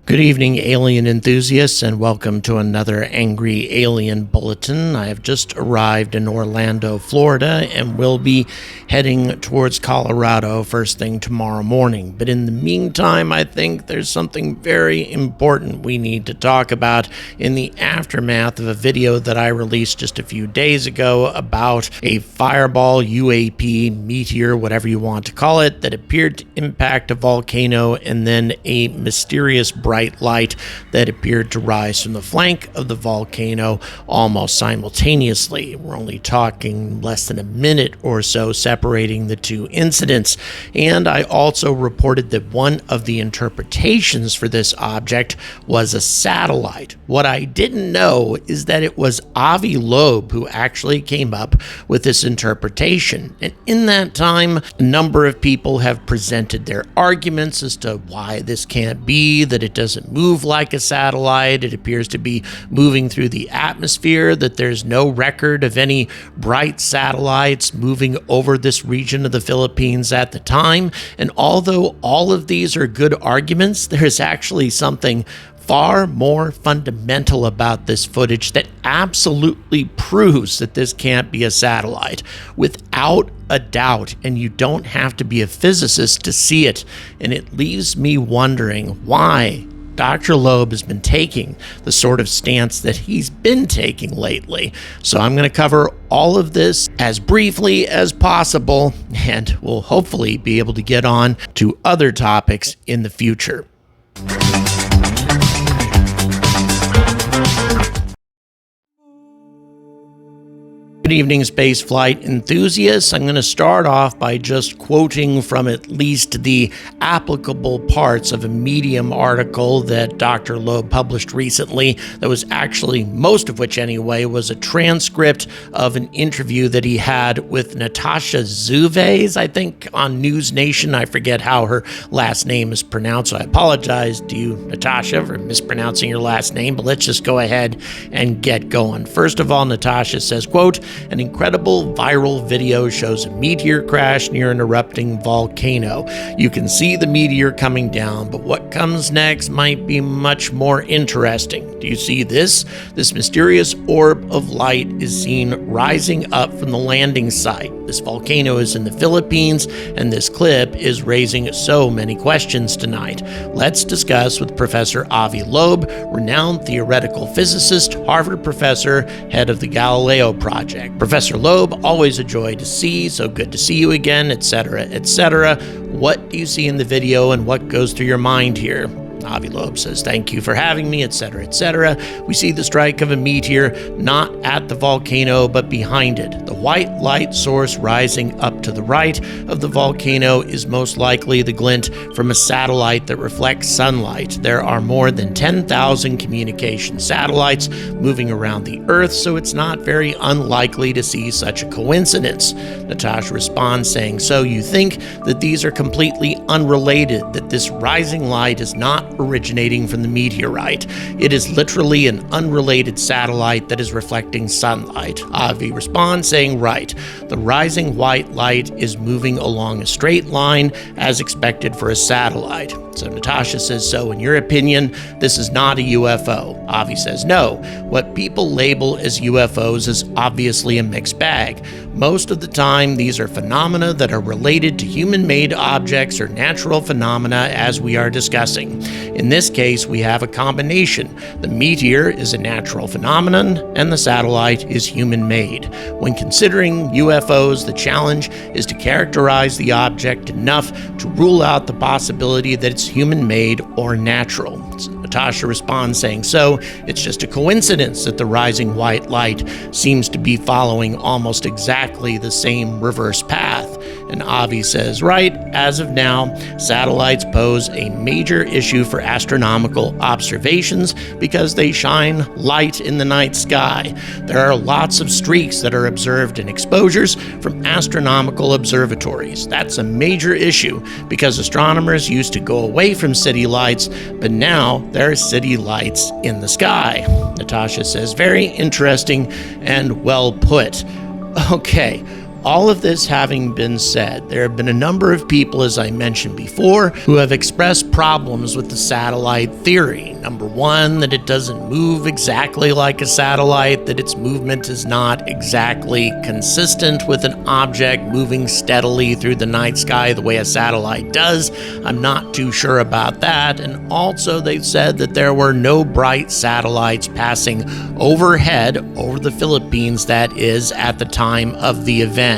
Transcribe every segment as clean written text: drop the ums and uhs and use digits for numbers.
Good evening, alien enthusiasts, and welcome to another Angry Alien Bulletin. I have just arrived in Orlando, Florida, and will be heading towards Colorado first thing tomorrow morning. But in the meantime, I think there's something very important we need to talk about in the aftermath of a video that I released just a few days ago about a fireball, UAP, meteor, whatever you want to call it, that appeared to impact a volcano and then a mysterious bright light that appeared to rise from the flank of the volcano almost simultaneously. We're only talking less than a minute or so separating the two incidents. And I also reported that one of the interpretations for this object was a satellite. What I didn't know is that it was Avi Loeb who actually came up with this interpretation. And in that time, a number of people have presented their arguments as to why this can't be, that it doesn't move like a satellite, it appears to be moving through the atmosphere, that there's no record of any bright satellites moving over this region of the Philippines at the time. And although all of these are good arguments, there's actually something far more fundamental about this footage that absolutely proves that this can't be a satellite without a doubt, and you don't have to be a physicist to see it. And it leaves me wondering why Dr. Loeb has been taking the sort of stance that he's been taking lately. So I'm going to cover all of this as briefly as possible, and we'll hopefully be able to get on to other topics in the future. Good evening, spaceflight enthusiasts. I'm going to start off by just quoting from at least the applicable parts of a Medium article that Dr. Loeb published recently that was actually, most of which anyway, was a transcript of an interview that he had with Natasha Zuves, I think, on NewsNation. I forget how her last name is pronounced, so I apologize to you, Natasha, for mispronouncing your last name, but let's just go ahead and get going. First of all, Natasha says, quote, "An incredible viral video shows a meteor crash near an erupting volcano. You can see the meteor coming down, but what comes next might be much more interesting. Do you see this? This mysterious orb of light is seen rising up from the landing site. This volcano is in the Philippines, and this clip is raising so many questions tonight. Let's discuss with Professor Avi Loeb, renowned theoretical physicist, Harvard professor, head of the Galileo Project. Professor Loeb, always a joy to see, so good to see you again, etc., etc. What do you see in the video and what goes through your mind here?" Avi Loeb says, "Thank you for having me, etc., etc. We see the strike of a meteor, not at the volcano, but behind it. The white light source rising up to the right of the volcano is most likely the glint from a satellite that reflects sunlight. There are more than 10,000 communication satellites moving around the Earth, so it's not very unlikely to see such a coincidence." Natasha responds saying, "So you think that these are completely unrelated, that this rising light is not originating from the meteorite. It is literally an unrelated satellite that is reflecting sunlight." Avi responds saying, "Right. The rising white light is moving along a straight line as expected for a satellite." So Natasha says, "So in your opinion, this is not a UFO?" Avi says, "No. What people label as UFOs is obviously a mixed bag. Most of the time, these are phenomena that are related to human-made objects or natural phenomena as we are discussing. In this case, we have a combination. The meteor is a natural phenomenon, and the satellite is human-made. When considering UFOs, the challenge is to characterize the object enough to rule out the possibility that it's human-made or natural." So Natasha responds saying, "So it's just a coincidence that the rising white light seems to be following almost exactly the same reverse path." And Avi says, "Right, as of now, satellites pose a major issue for astronomical observations because they shine light in the night sky. There are lots of streaks that are observed in exposures from astronomical observatories. That's a major issue because astronomers used to go away from city lights, but now there are city lights in the sky." Natasha says, "Very interesting and well put." Okay, all of this having been said, there have been a number of people, as I mentioned before, who have expressed problems with the satellite theory. Number one, that it doesn't move exactly like a satellite, that its movement is not exactly consistent with an object moving steadily through the night sky the way a satellite does. I'm not too sure about that. And also, they've said that there were no bright satellites passing overhead over the Philippines, that is, at the time of the event.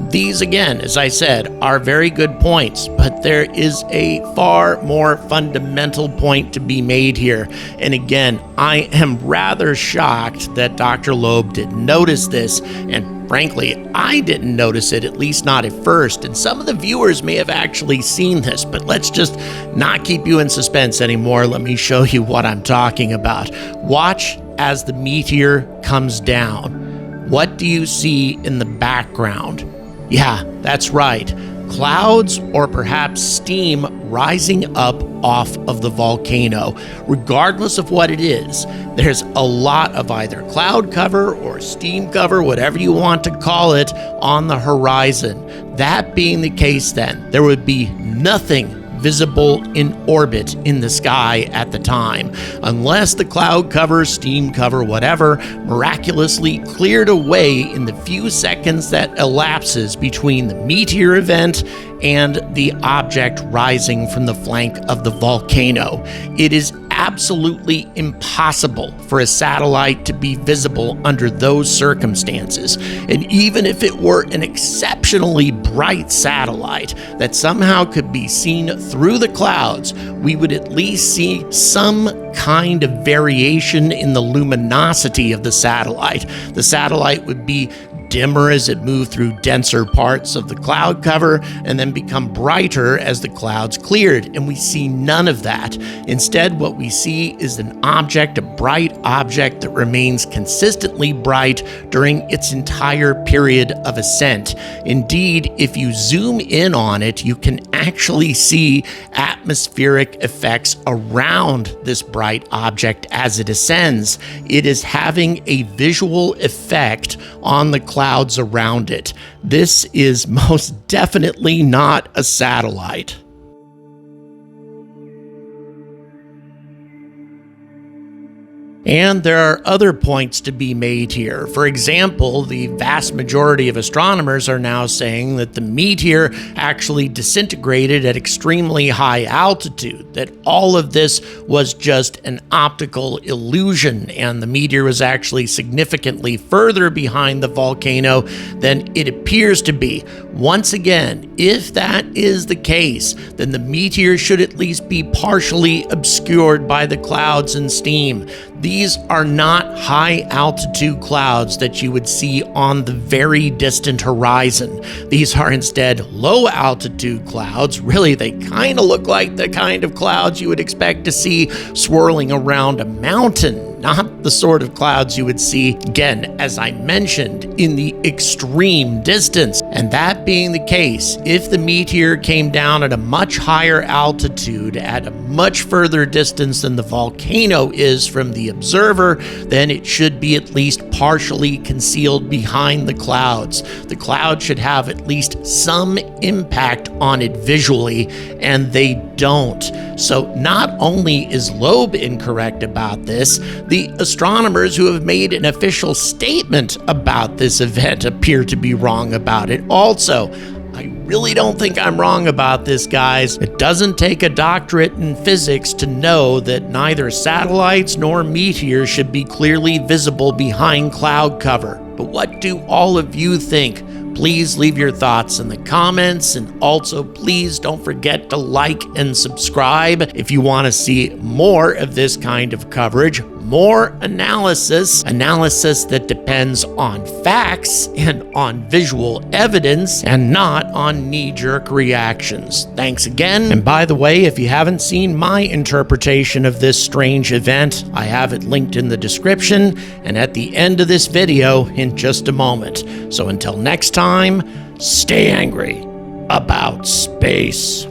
These, again, as I said, are very good points, but there is a far more fundamental point to be made here. And again, I am rather shocked that Dr. Loeb didn't notice this, and frankly, I didn't notice it, at least not at first, and some of the viewers may have actually seen this, but let's just not keep you in suspense anymore. Let me show you what I'm talking about. Watch as the meteor comes down. What do you see in the background? Yeah, that's right. Clouds or perhaps steam rising up off of the volcano. Regardless of what it is, there's a lot of either cloud cover or steam cover, whatever you want to call it, on the horizon. That being the case, then, there would be nothing visible in orbit in the sky at the time, unless the cloud cover, steam cover, whatever, miraculously cleared away in the few seconds that elapses between the meteor event and the object rising from the flank of the volcano. It is absolutely impossible for a satellite to be visible under those circumstances. And even if it were an exceptionally bright satellite that somehow could be seen through the clouds, we would at least see some kind of variation in the luminosity of the satellite. The satellite would be dimmer as it moved through denser parts of the cloud cover and then become brighter as the clouds cleared, and we see none of that. Instead, what we see is an object, a bright object that remains consistently bright during its entire period of ascent. Indeed, if you zoom in on it, you can actually see atmospheric effects around this bright object as it ascends. It is having a visual effect on the clouds around it. This is most definitely not a satellite. And there are other points to be made here. For example, the vast majority of astronomers are now saying that the meteor actually disintegrated at extremely high altitude, that all of this was just an optical illusion, and the meteor was actually significantly further behind the volcano than it appears to be. Once again, if that is the case, then the meteor should at least be partially obscured by the clouds and steam. These are not high-altitude clouds that you would see on the very distant horizon. These are instead low-altitude clouds. Really, they kind of look like the kind of clouds you would expect to see swirling around a mountain, not the sort of clouds you would see, again, as I mentioned, in the extreme distance. And that being the case, if the meteor came down at a much higher altitude, at a much further distance than the volcano is from the observer, then it should be at least partially concealed behind the clouds. The clouds should have at least some impact on it visually, and they don't. So not only is Loeb incorrect about this, the astronomers who have made an official statement about this event appear to be wrong about it also. I really don't think I'm wrong about this, guys. It doesn't take a doctorate in physics to know that neither satellites nor meteors should be clearly visible behind cloud cover. But what do all of you think? Please leave your thoughts in the comments, and also please don't forget to like and subscribe if you want to see more of this kind of coverage, more analysis that depends on facts and on visual evidence and not on knee-jerk reactions. Thanks again. And by the way, if you haven't seen my interpretation of this strange event, I have it linked in the description and at the end of this video in just a moment. So until next time, stay angry about space.